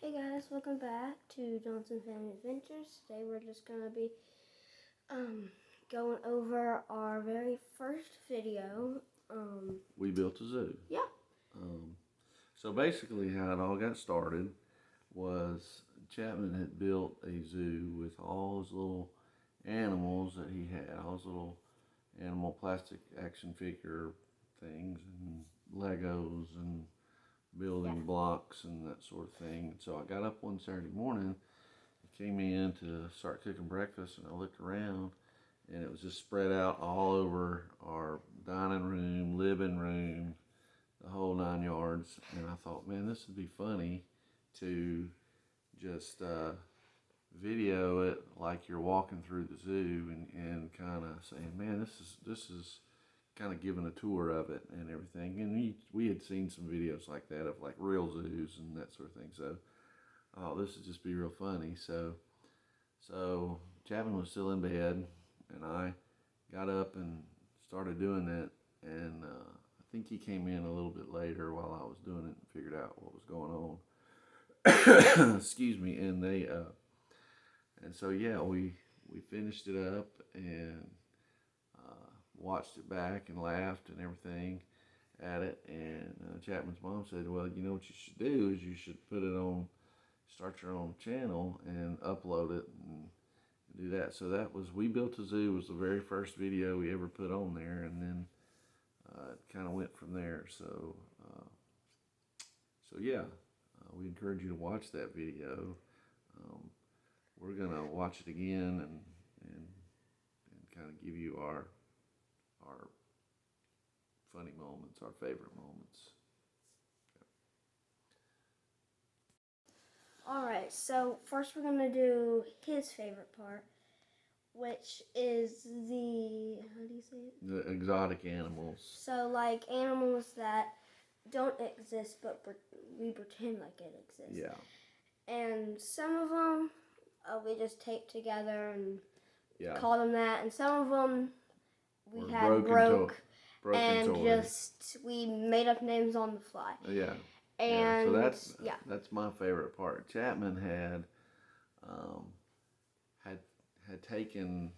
Hey guys, welcome back to Johnson Family Adventures. Today we're just going to be going over our very first video. We built a zoo. Yeah. So basically how it all got started was Chapman had built a zoo with all his little animals that he had, all his little animal plastic action figure things and Legos and building blocks and that sort of thing. So I got up one Saturday morning, came in to start cooking breakfast, and I looked around and it was just spread out all over our dining room, living room, the whole 9 yards. And I thought, man, this would be funny to just video it like you're walking through the zoo and kind of saying, man, this is kind of giving a tour of it and everything. And we had seen some videos like that of like real zoos and that sort of thing. So this would just be real funny. So Chapman was still in bed, and I got up and started doing that. And I think he came in a little bit later while I was doing it and figured out what was going on. Excuse me. And and so yeah, we finished it up and watched it back and laughed and everything at it. And Chapman's mom said, well, you know what you should do is you should put it on, start your own channel and upload it and do that. So that was We Built a Zoo was the very first video we ever put on there, and then it kind of went from there. So yeah, we encourage you to watch that video. We're gonna watch it again and kind of give you our funny moments, our favorite moments. Alright, so first we're going to do his favorite part, which is how do you say it? The exotic animals. So like animals that don't exist, but we pretend like it exists. Yeah. And some of them we just taped together and called them that, and some of them we had broke and toys. We made up names on the fly. Yeah. And so that's my favorite part. Chapman had taken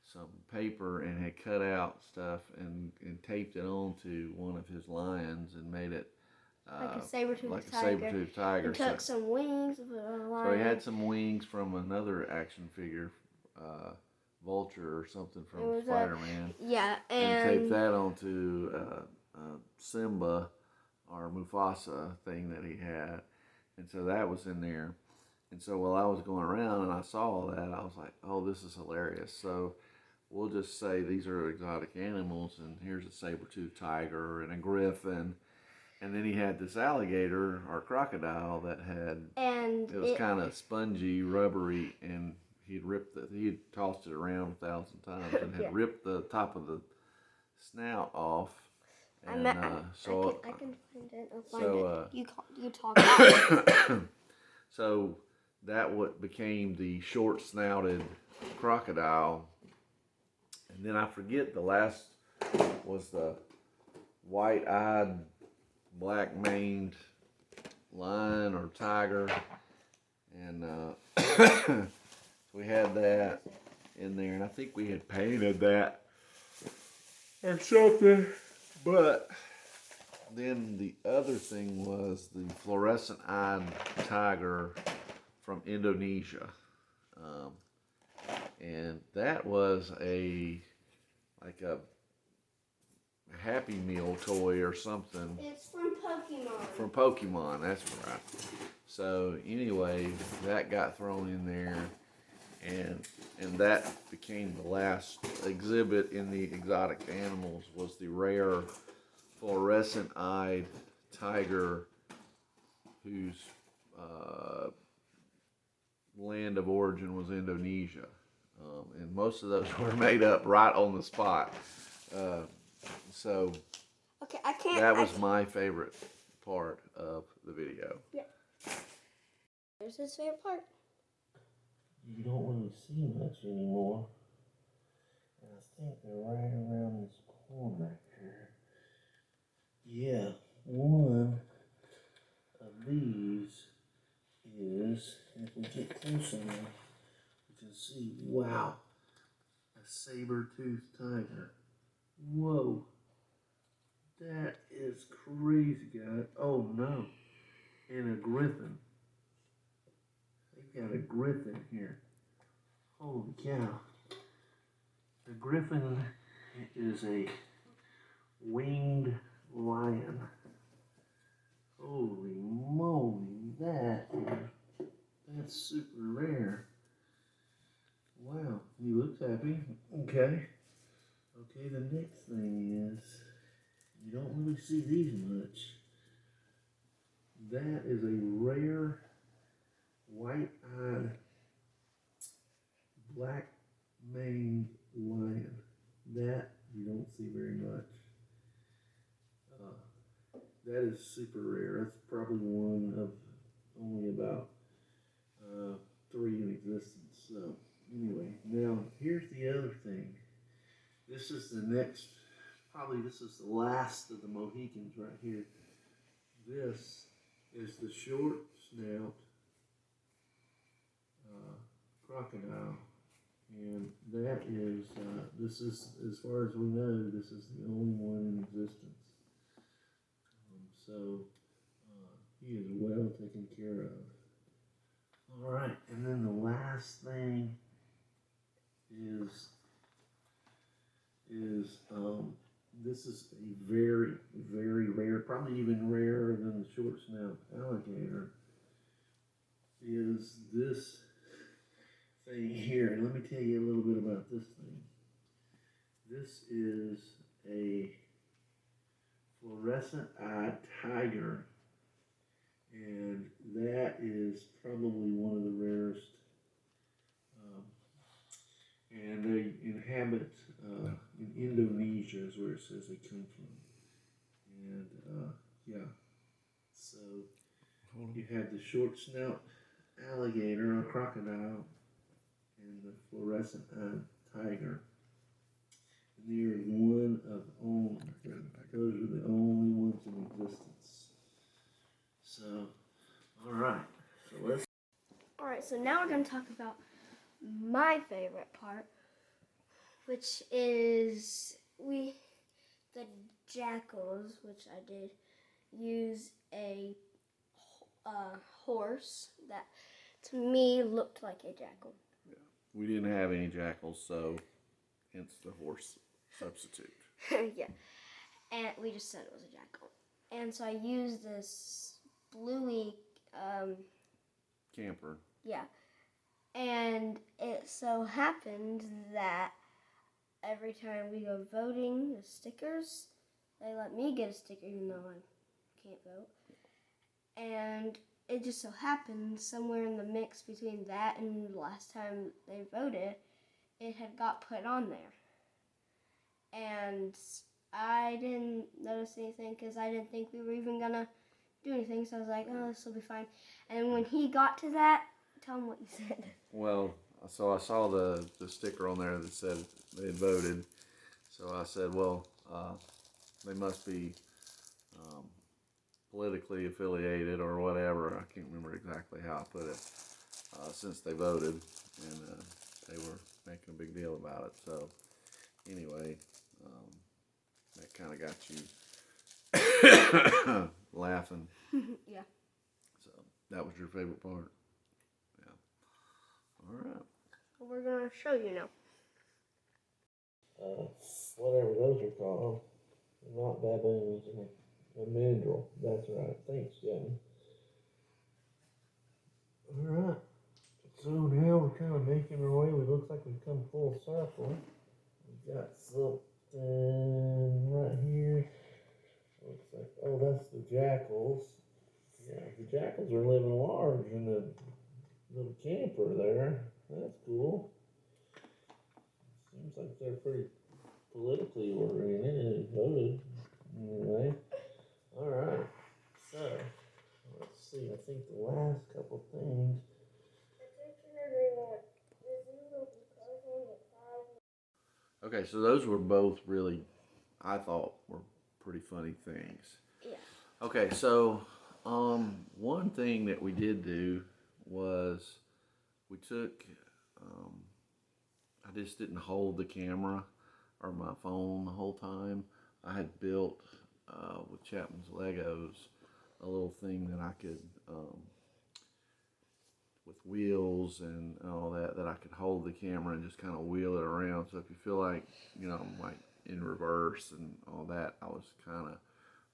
some paper and had cut out stuff and taped it onto one of his lions and made it like a saber-toothed tiger. He took some wings of a lion. So he had some wings from another action figure, Vulture or something from Spider-Man. And taped that onto Simba, or Mufasa thing that he had. And so that was in there. And so while I was going around and I saw that, I was like, oh, this is hilarious. So we'll just say these are exotic animals, and here's a saber-toothed tiger and a griffin. And then he had this alligator or crocodile that it was kind of spongy, rubbery, and he'd tossed it around 1,000 times and had ripped the top of the snout off. And I can find it. I'll find it. You talk about it. So that what became the short-snouted crocodile. And then I forget the last was the white-eyed, black-maned lion or tiger. And we had that in there. And I think we had painted that or something. But then the other thing was the fluorescent-eyed tiger from Indonesia. And that was like a Happy Meal toy or something. It's from Pokemon. From Pokemon, that's right. So anyway, that got thrown in there, and that became the last exhibit in the exotic animals, was the rare fluorescent-eyed tiger whose land of origin was Indonesia. And most of those were made up right on the spot. So that was my favorite part of the video. Yeah. Here's his favorite part. You don't really see much anymore. And I think they're right around this corner here. Yeah, one of these And if we get closer now, we can see, wow, a saber-toothed tiger. Whoa. That is crazy, guys. Oh no. And a griffin. They've got a griffin here. Holy cow. The griffin is a winged lion. Holy moly, that's super rare. Wow, he looks happy. Okay. Okay, the next thing is, you don't really see these much. That is a rare white-eyed black maned lion. That you don't see very much. That is super rare. That's probably one of only about 3 in existence. So anyway, now here's the other thing. This is the next, probably this is the last of the Mohicans right here. This is the short snout crocodile. And that is, this is, as far as we know, this is the only one in existence. So, he is well taken care of. Alright, and then the last thing is this is a very, very rare, probably even rarer than the short snout alligator, is this thing here. And let me tell you a little bit about this thing. This is a fluorescent-eyed tiger, and that is probably one of the rarest. And they inhabit in Indonesia, is where it says they come from. And yeah, so you have the short snout alligator or crocodile and the fluorescent tiger. And they are one of only. Those are the only ones in existence. So, all right. So let's. All right. So now we're going to talk about my favorite part, which is the jackals, which I did use a horse that to me looked like a jackal. Yeah, we didn't have any jackals, so hence the horse substitute. Yeah, and we just said it was a jackal, and so I used this bluey camper. Yeah. And it so happened that every time we go voting, the stickers, they let me get a sticker even though I can't vote. And it just so happened somewhere in the mix between that and the last time they voted, it had got put on there. And I didn't notice anything because I didn't think we were even going to do anything. So I was like, oh, this will be fine. And when he got to that, tell him what you said. Well, so I saw the sticker on there that said they had voted. So I said, well, they must be politically affiliated or whatever. I can't remember exactly how I put it. Since they voted, and they were making a big deal about it. So anyway, that kind of got you laughing. Yeah. So that was your favorite part. All right. Well, we're going to show you now. Whatever those are called. They're not baboons. A mandrill. That's right. Thanks, Jenny. All right. So now we're kind of making our way. It looks like we've come full circle. We've got something right here. Looks like, oh, that's the jackals. Yeah, the jackals are living large in the little camper there. That's cool. Seems like they're pretty politically oriented and voted. Anyway. Alright. So, let's see. I think the last couple things. Okay, so those were both really, I thought, were pretty funny things. Yeah. Okay, so one thing that we did do was we took, I just didn't hold the camera or my phone the whole time. I had built, with Chapman's Legos, a little thing that I could, with wheels and all that I could hold the camera and just kind of wheel it around. So if you feel like, I'm like in reverse and all that, I was kind of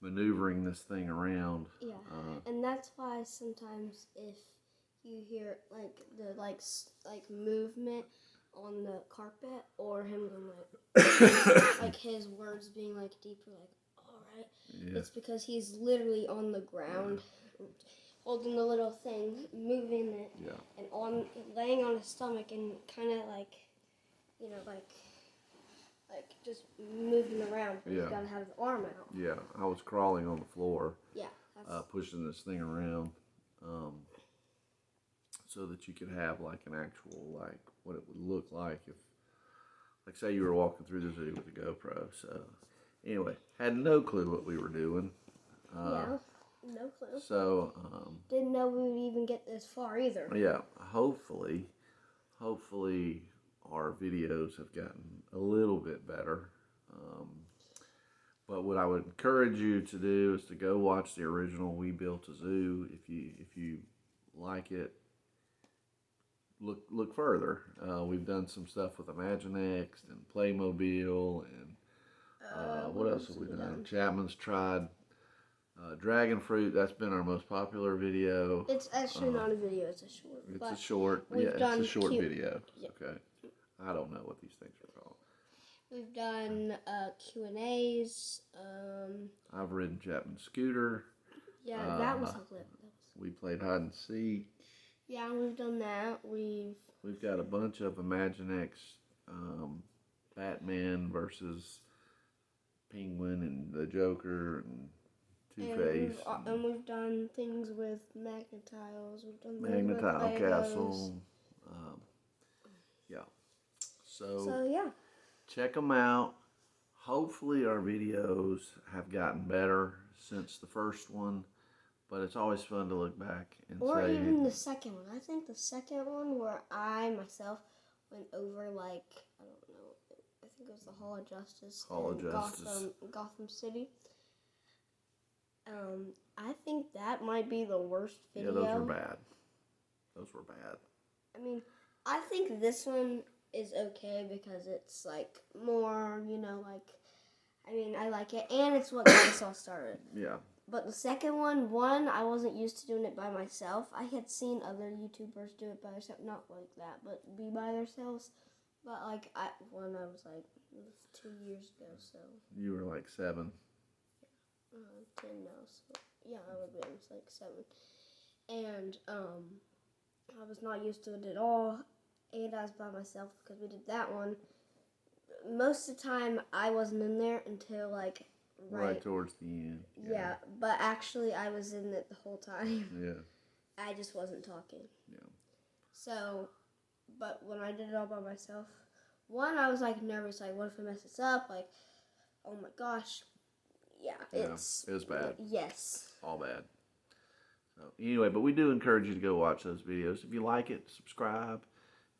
maneuvering this thing around. Yeah, and that's why sometimes if you hear like the like movement on the carpet or him going like like his words being like deeper, like all right, it's because he's literally on the ground. Holding the little thing, moving it, and laying on his stomach and kind of like, like just moving around. He's got to have his arm out. Yeah, I was crawling on the floor. Yeah. Pushing this thing around, so that you could have like an actual, like what it would look like if, like say you were walking through the zoo with a GoPro. So anyway, had no clue what we were doing. No clue. So, didn't know we would even get this far either. Yeah, hopefully our videos have gotten a little bit better. But what I would encourage you to do is to go watch the original We Built a Zoo. If you like it, look further. We've done some stuff with Imaginext and Playmobil and what else have we done? Chapman's tried Dragon Fruit. That's been our most popular video. It's actually not a video, it's a short. It's a short, it's a short video. Yeah. Okay. I don't know what these things are called. We've done Q&As. I've ridden Chapman's scooter. Yeah, that was a clip. We played hide and seek. Yeah, we've done that. We've got a bunch of Imaginext, Batman versus Penguin and the Joker and Two-Face. And we've done things with Magnetiles. We've done Magnetile Castle. Yeah. So yeah. Check them out. Hopefully our videos have gotten better since the first one, but it's always fun to look back and or say... Or even the second one. I think the second one where I myself went over like, I don't know, I think it was the Hall of Justice. Gotham City. I think that might be the worst video. Yeah, those were bad. I mean, I think this one is okay because it's like more, I mean, I like it, and it's what got us all started. Yeah. But the second one, I wasn't used to doing it by myself. I had seen other YouTubers do it by themselves, not like that, but be by themselves. But like, when I was like, it was 2 years ago, so. You were like 7. 10 now, so yeah, I would have been like 7. And I was not used to it at all, and I was by myself because we did that one. Most of the time, I wasn't in there until like right towards the end. Yeah, but actually, I was in it the whole time. Yeah. I just wasn't talking. Yeah. So, but when I did it all by myself, I was like nervous, like what if I mess this up? Like, oh my gosh. Yeah, it was bad. Yes. All bad. So anyway, but we do encourage you to go watch those videos. If you like it, subscribe.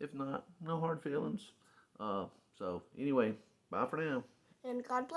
If not, no hard feelings. So anyway, bye for now. And God bless.